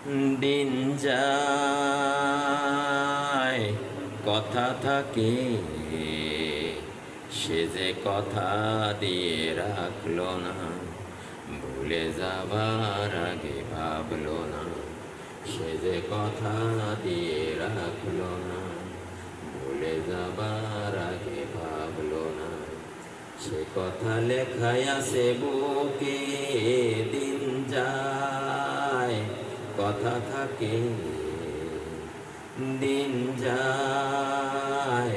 দিন যায় কথা থাকে, সে যে কথা দিয়ে রাখলো না, ভুলে যাবার আগে ভাবলো না। সে যে কথা দিয়ে রাখলো না, ভুলে যাবার আগে ভাবলো না। সে কথা লেখায় আছে বুকে, দিন যায় কথা থাকে, দিন যায়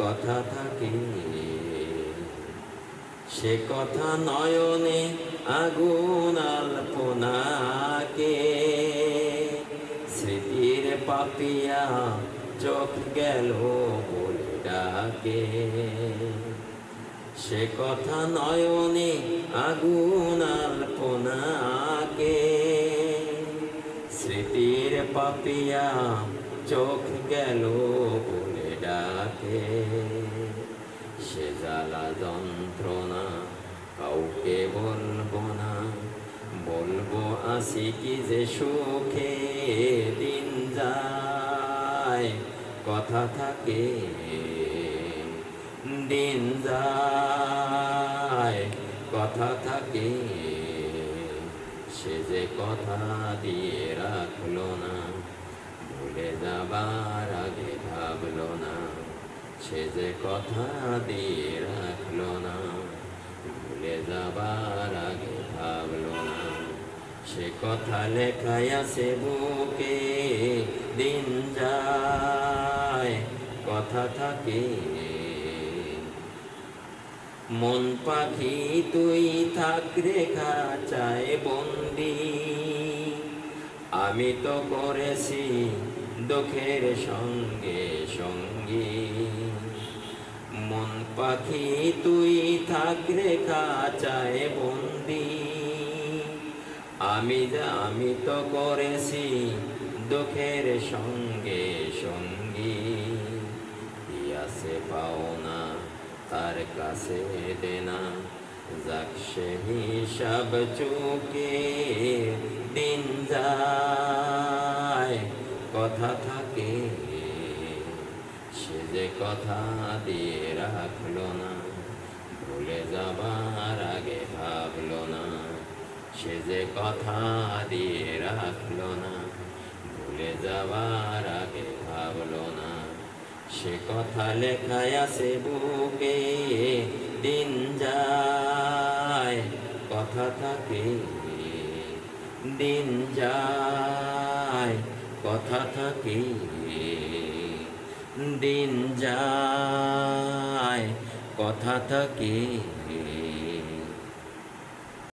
কথা থাকে। সে কথা নয়নে আগুন আলপনাকে, স্মৃতির পাপিয়া চোখ গেল বলে ডাকে। সে কথা নয়নে আগুন আলপনাকে, স্মৃতির পাপিয়া চোখ গেল বলে ডাকে। সে জ্বালা যন্ত্রণা কাউকে বলবো না, বলবো আসি কি যে সুখে। দিন যায় কথা থাকে, দিন যায় কথা থাকে। সে যে কথা দিয়ে রাখলো না, ভুলে যাবার আগে ভাবলো না। সে যে কথা দিয়ে রাখলো না, ভুলে যাবার আগে ভাবলো না। সে কথা লেখায় আছে বুকে, দিন যায় কথা থাকে। মন পাখি তুই থাক রে খাঁচায় বন্দি, আমি তো করেছি দুঃখের সঙ্গে সঙ্গী। মন পাখি তুই থাক রে খাঁচায় বন্দি, আমি তো করেছি দুঃখের সঙ্গে সঙ্গী। আছে পাওনা তার কাছে দেনা, যাক সে হিসাব চুকে। দিন যায় কথা থাকে, সে যে কথা দিয়ে রাখলো না, ভুলে যাবার আগে ভাবলো না। সে যে কথা দিয়ে রাখলো না, ভুলে যাবার আগে ভাবলো না। সে কথা লেখায় আছে বুকে, দিন যায় কথা থাকে, দিন যায় কথা থাকে, দিন যায় কথা থাকে।